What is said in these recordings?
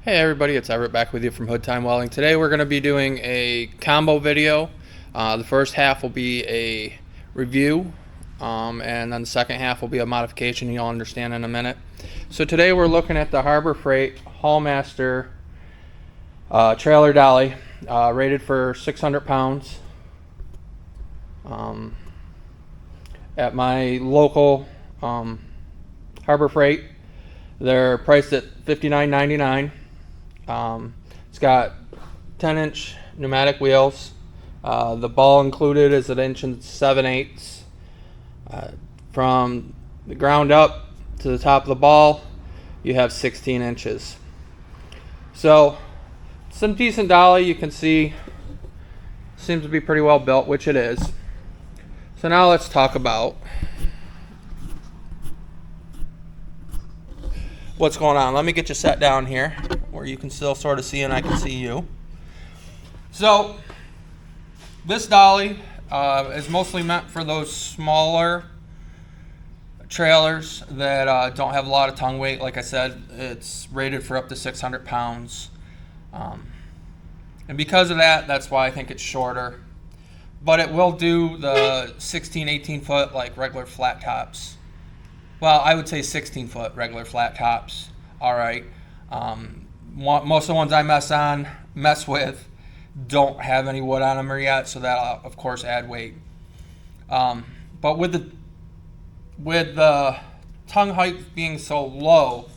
Hey everybody, it's Everett back with you from Hood Time Welding. Today we're going to be doing a combo video. The first half will be a review, and then the second half will be a modification you'll understand in a minute. So today we're looking at the Harbor Freight Haulmaster trailer dolly, rated for 600 pounds. At my local Harbor Freight, they're priced at $59.99. It's got 10-inch pneumatic wheels. The ball included is 1 7/8. From the ground up to the top of the ball, you have 16 inches. So, some decent dolly. You can see seems to be pretty well built, which it is. So now let's talk about what's going on. Let me get you set down here where you can still sort of see and I can see you. So this dolly is mostly meant for those smaller trailers that don't have a lot of tongue weight. Like I said, it's rated for up to 600 pounds. And because of that, that's why I think it's shorter. But it will do the 16, 18 foot like regular flat tops. Well, I would say 16-foot regular flat tops. All right. Most of the ones I mess with don't have any wood on them yet, so that'll of course add weight. But with the tongue height being so low,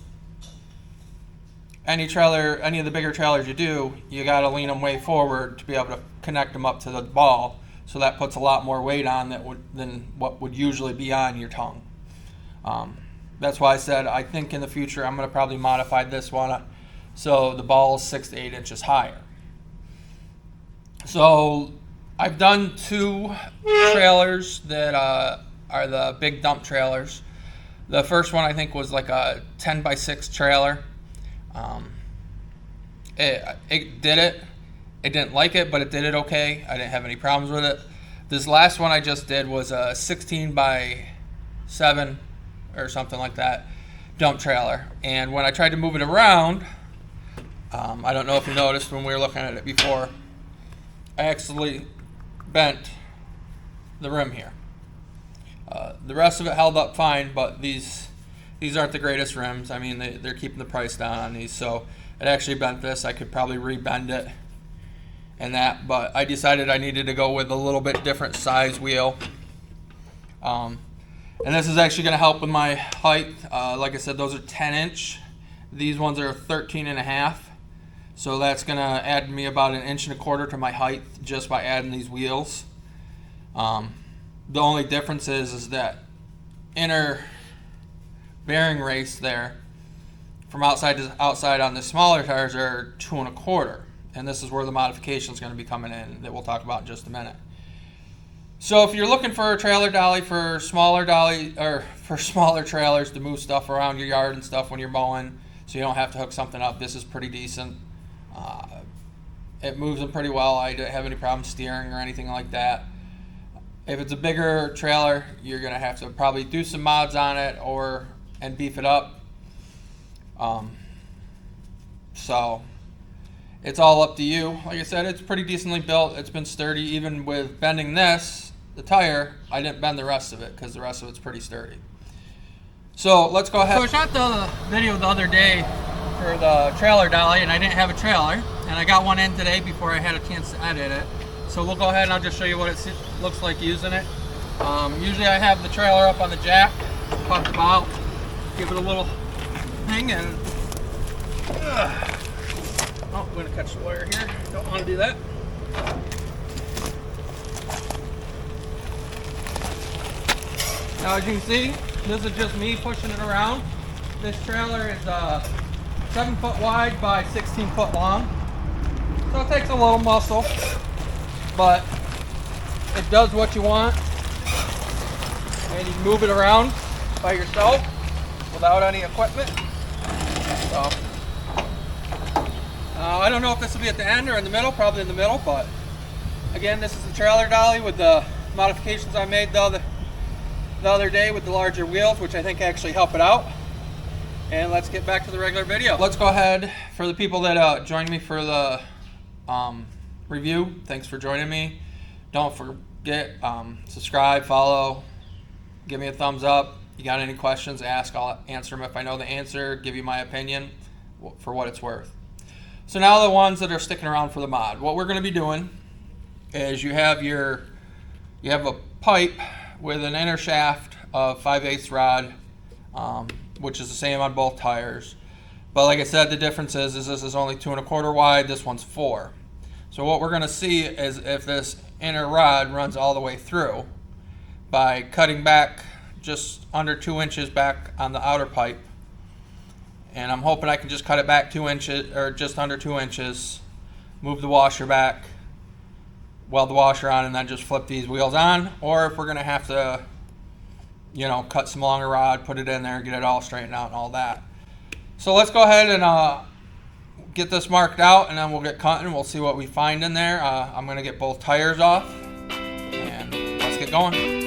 any of the bigger trailers you got to lean them way forward to be able to connect them up to the ball. So that puts a lot more weight on than what would usually be on your tongue. That's why I said I think in the future I'm going to probably modify this one so the ball is 6 to 8 inches higher. So I've done 2 trailers that are the big dump trailers. The first one I think was like a 10x6 trailer. It did it. It didn't like it, but it did it okay. I didn't have any problems with it. This last one I just did was a 16x7 or something like that dump trailer, and when I tried to move it around, I don't know if you noticed when we were looking at it before, I actually bent the rim here. The rest of it held up fine, but these aren't the greatest rims. I mean, they're keeping the price down on these, so it actually bent this. I could probably rebend it and that, but I decided I needed to go with a little bit different size wheel. And this is actually going to help with my height. Like I said, those are 10-inch. These ones are 13.5. So that's going to add me about 1.25 inches to my height just by adding these wheels. The only difference is that inner bearing race there from outside to outside on the smaller tires are 2.25. And this is where the modification is going to be coming in that we'll talk about in just a minute. So if you're looking for a trailer dolly for smaller trailers to move stuff around your yard and stuff when you're mowing, so you don't have to hook something up, this is pretty decent. It moves them pretty well. I didn't have any problem steering or anything like that. If it's a bigger trailer, you're gonna have to probably do some mods on it and beef it up. So it's all up to you. Like I said, it's pretty decently built. It's been sturdy. Even with bending the tire, I didn't bend the rest of it because the rest of it's pretty sturdy. So let's go ahead. So I shot the video the other day for the trailer dolly, and I didn't have a trailer, and I got one in today before I had a chance to edit it. So we'll go ahead and I'll just show you what it looks like using it. Usually I have the trailer up on the jack, pop the bow, give it a little thing, and oh, I'm going to catch the wire here. Don't want to do that. Now as you can see, this is just me pushing it around. This trailer is 7 foot wide by 16 foot long. So it takes a little muscle, but it does what you want. And you can move it around by yourself without any equipment. So I don't know if this will be at the end or in the middle, probably in the middle, but again, this is the trailer dolly with the modifications I made the other day with the larger wheels, which I think actually help it out. and let's get back to the regular video. Let's go ahead, for the people that joined me for the review, thanks for joining me. Don't forget, subscribe, follow, give me a thumbs up. You got any questions, ask. I'll answer them if I know the answer, give you my opinion for what it's worth. So now the ones that are sticking around for the mod. What we're going to be doing is you have a pipe with an inner shaft of 5/8 rod, which is the same on both tires. But like I said, the difference is this is only 2 1/4 wide, this one's 4. So what we're going to see is if this inner rod runs all the way through by cutting back just under 2 inches back on the outer pipe. And I'm hoping I can just cut it back 2 inches, or just under 2 inches, move the washer back, weld the washer on, and then just flip these wheels on. Or if we're going to have to, you know, cut some longer rod, put it in there, get it all straightened out and all that. So let's go ahead and get this marked out, and then we'll get cutting. We'll see what we find in there. I'm going to get both tires off, and let's get going.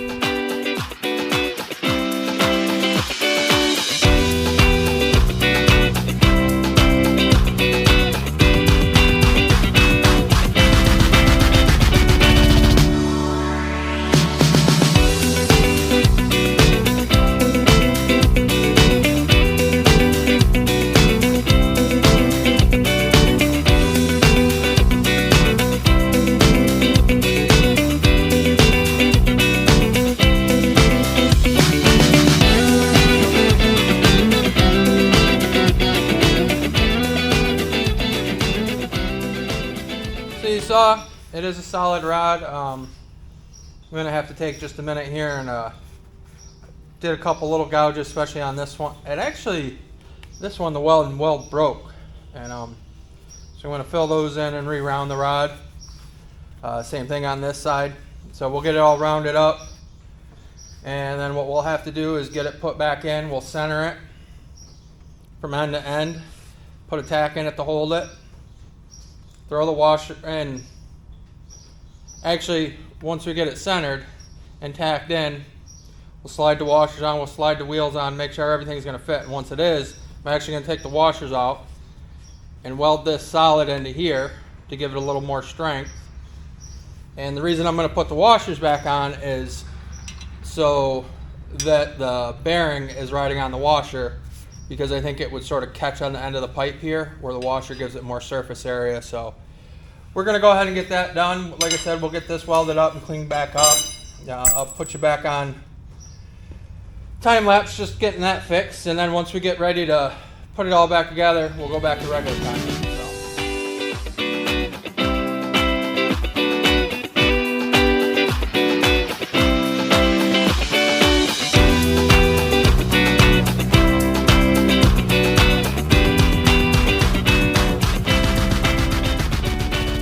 It is a solid rod. I'm going to have to take just a minute here and did a couple little gouges, especially on this one. And actually, this one, the weld broke. And so I'm going to fill those in and re-round the rod. Same thing on this side. So we'll get it all rounded up. And then what we'll have to do is get it put back in. We'll center it from end to end. Put a tack in it to hold it. Throw the washer in. Actually, once we get it centered and tacked in, we'll slide the washers on, we'll slide the wheels on, make sure everything's going to fit. And once it is, I'm actually going to take the washers off and weld this solid into here to give it a little more strength. And the reason I'm going to put the washers back on is so that the bearing is riding on the washer, because I think it would sort of catch on the end of the pipe here where the washer gives it more surface area. So we're going to go ahead and get that done. Like I said, we'll get this welded up and cleaned back up. I'll put you back on time lapse, just getting that fixed. And then once we get ready to put it all back together, we'll go back to regular time.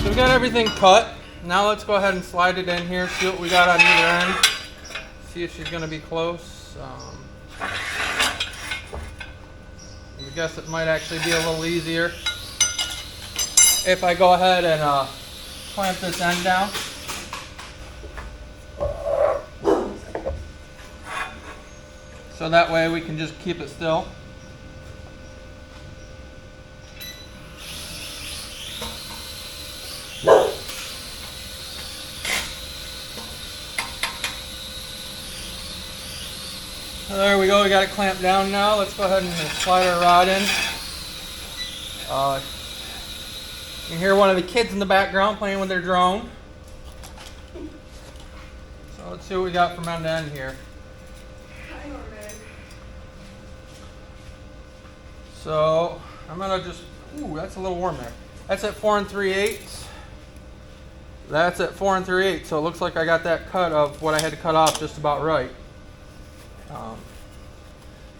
We got everything cut. Now let's go ahead and slide it in here, see what we got on either end, see if she's going to be close. I guess it might actually be a little easier if I go ahead and clamp this end down. So that way we can just keep it still. There we go, we got it clamped down now. Let's go ahead and slide our rod in. You can hear one of the kids in the background playing with their drone. So let's see what we got from end to end here. So I'm gonna just, ooh, that's a little warm there. That's at 4 3/8. That's at 4 3/8. So it looks like I got that cut of what I had to cut off just about right.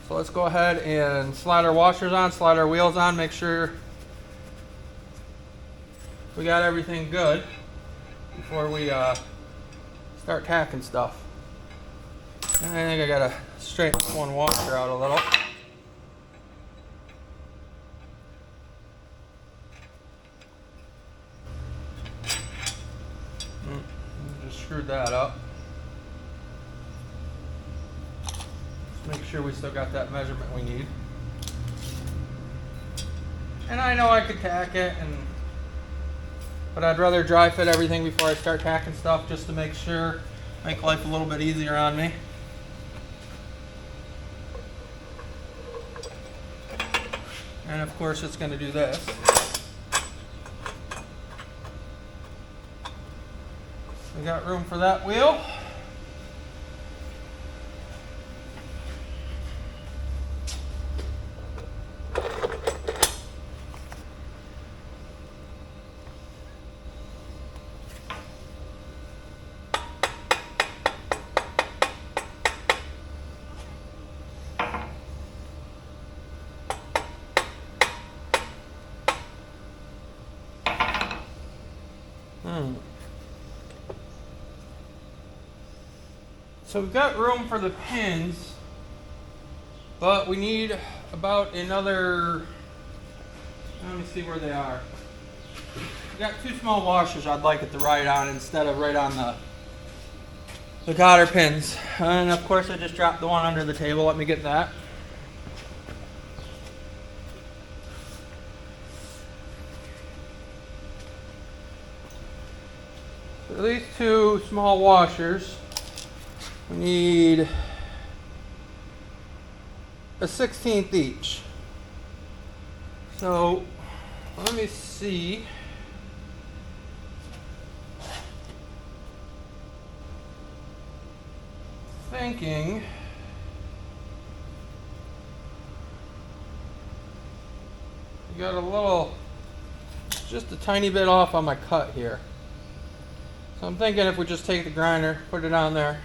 So let's go ahead and slide our washers on, slide our wheels on, make sure we got everything good before we start tacking stuff. And I think I gotta straighten one washer out a little. Just screwed that up. Make sure we still got that measurement we need. And I know I could tack it, but I'd rather dry fit everything before I start tacking stuff, just to make sure, make life a little bit easier on me. And of course it's going to do this. We got room for that wheel. So we've got room for the pins, but we need about another, let me see where they are. We've got 2 small washers I'd like it to ride on instead of right on the cotter pins. And of course I just dropped the one under the table. Let me get that. So these 2 small washers, we need a 1/16 each. So let me see. Thinking you got a little, just a tiny bit off on my cut here. So I'm thinking if we just take the grinder, put it on there,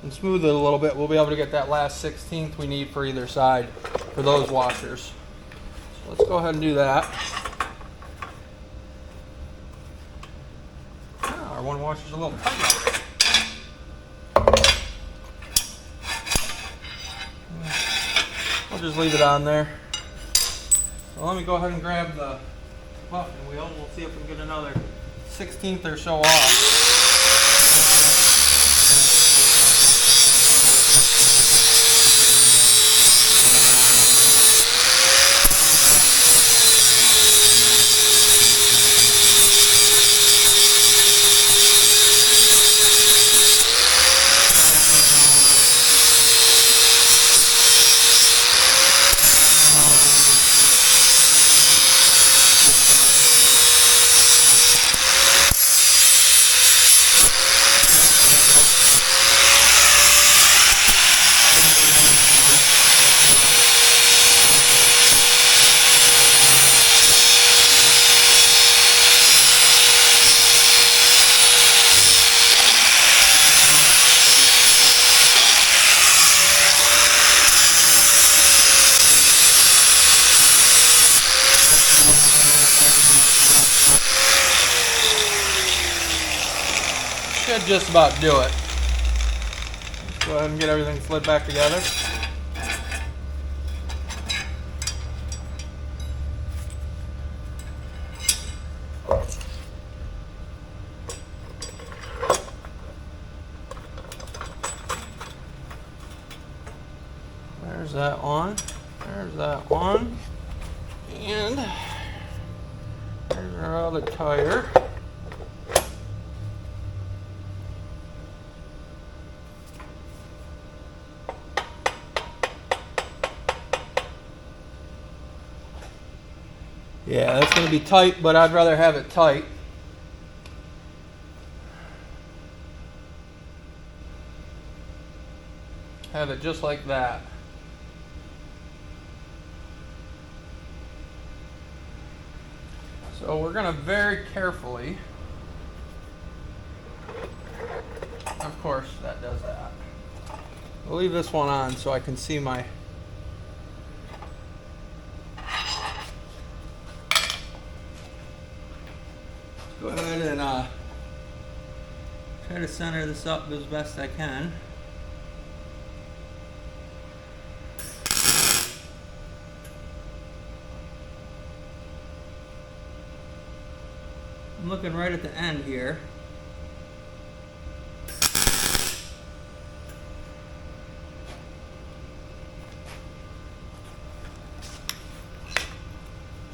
and smooth it a little bit, we'll be able to get that last 1/16 we need for either side for those washers. So let's go ahead and do that. Oh, our one washer's a little tight. I'll just leave it on there. So let me go ahead and grab the buffing wheel and we'll see if we can get another 1/16 or so off. Should just about do it. Let's go ahead and get everything slid back together. There's that one. There's that one. And there's our other tire. Yeah, that's going to be tight, but I'd rather have it tight. Have it just like that. So we're going to very carefully, of course that does that. I'll leave this one on so I can see my go ahead and try to center this up as best I can. I'm looking right at the end here.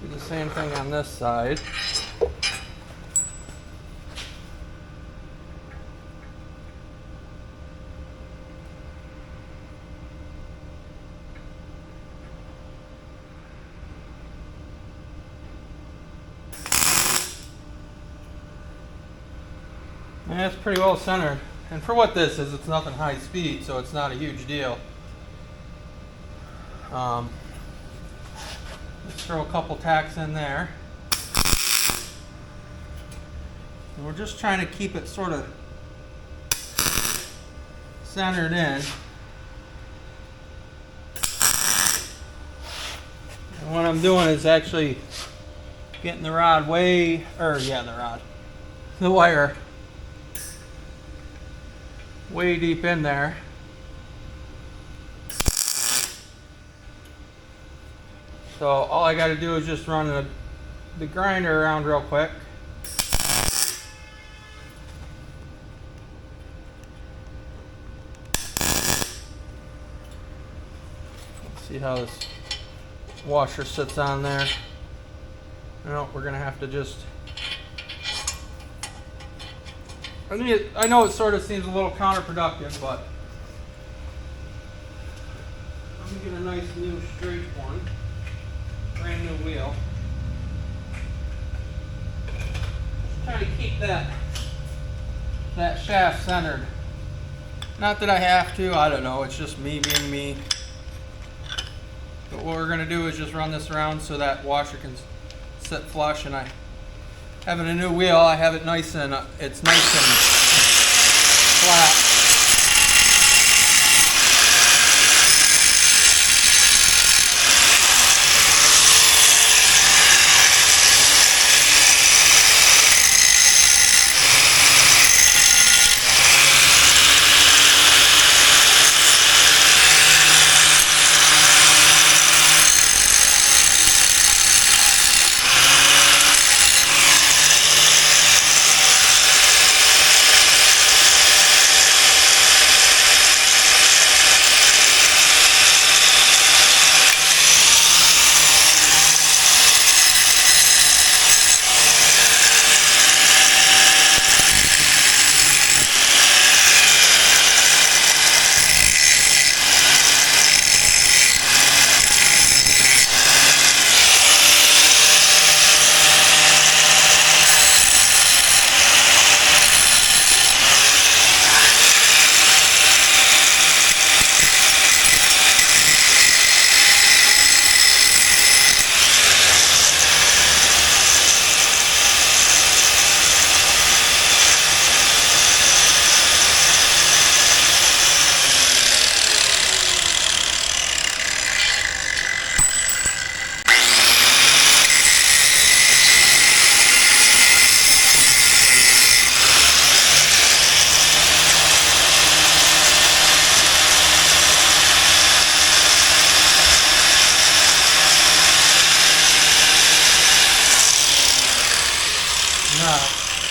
Do the same thing on this side. And it's pretty well centered. And for what this is, it's nothing high speed, so it's not a huge deal. Let's throw a couple tacks in there. And we're just trying to keep it sort of centered in. And what I'm doing is actually getting the rod the wire way deep in there. So all I got to do is just run the grinder around real quick. Let's see how this washer sits on there. No, we're going to have to just... I know it sort of seems a little counterproductive, but I'm going to get a nice new straight one. Brand new wheel. Just trying to keep that shaft centered. Not that I have to, I don't know, it's just me being me. But what we're going to do is just run this around so that washer can sit flush, and having a new wheel, I have it nice and it's nice and flat.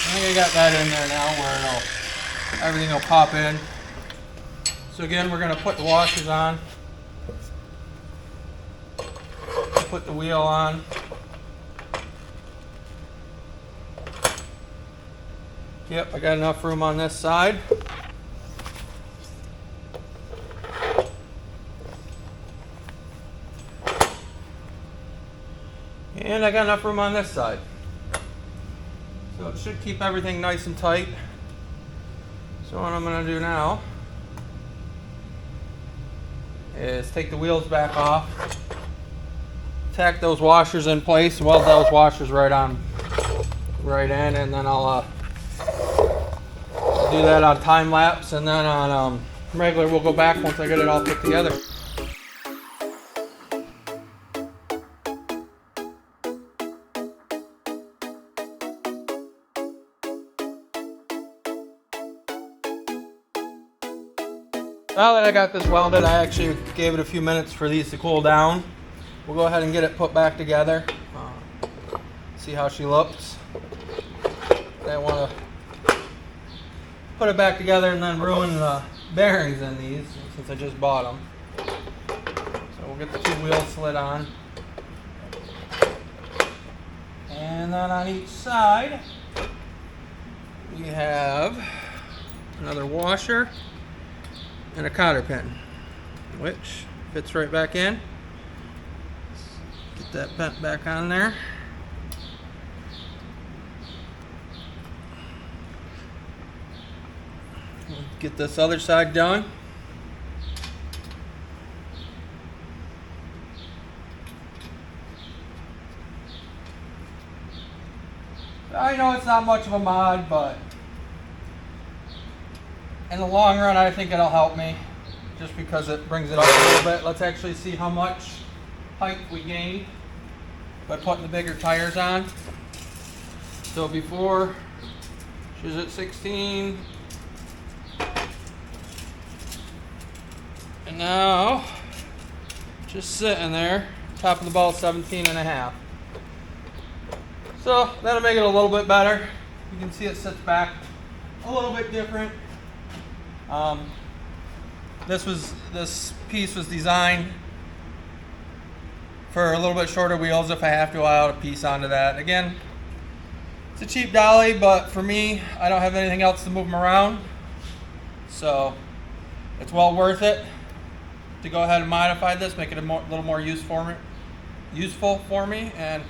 I think I got that in there now where everything will pop in. So again, we're going to put the washers on, put the wheel on. Yep, I got enough room on this side. And I got enough room on this side. So it should keep everything nice and tight. So what I'm going to do now is take the wheels back off, tack those washers in place, weld those washers right in, and then I'll do that on time lapse, and then on regular we'll go back once I get it all put together. Now that I got this welded, I actually gave it a few minutes for these to cool down. We'll go ahead and get it put back together. See how she looks. I want to put it back together and then ruin the bearings in these since I just bought them. So we'll get the two wheels slid on. And then on each side, we have another washer and a cotter pin, which fits right back in. Get that bent back on there. Get this other side done. I know it's not much of a mod, but in the long run I think it'll help me just because it brings it up a little bit. Let's actually see how much height we gained by putting the bigger tires on. So before she was at 16, and now just sitting there, top of the ball 17.5. So that'll make it a little bit better. You can see it sits back a little bit different. This piece was designed for a little bit shorter wheels. If I have to, I'll add a piece onto that. Again, it's a cheap dolly, but for me, I don't have anything else to move them around. So it's well worth it to go ahead and modify this, make it a little more useful for me. And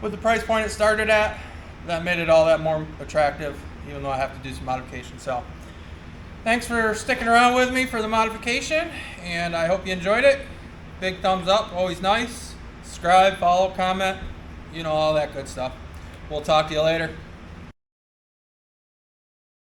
with the price point it started at, that made it all that more attractive, even though I have to do some modification. So thanks for sticking around with me for the modification, and I hope you enjoyed it. Big thumbs up, always nice. Subscribe, follow, comment, you know, all that good stuff. We'll talk to you later.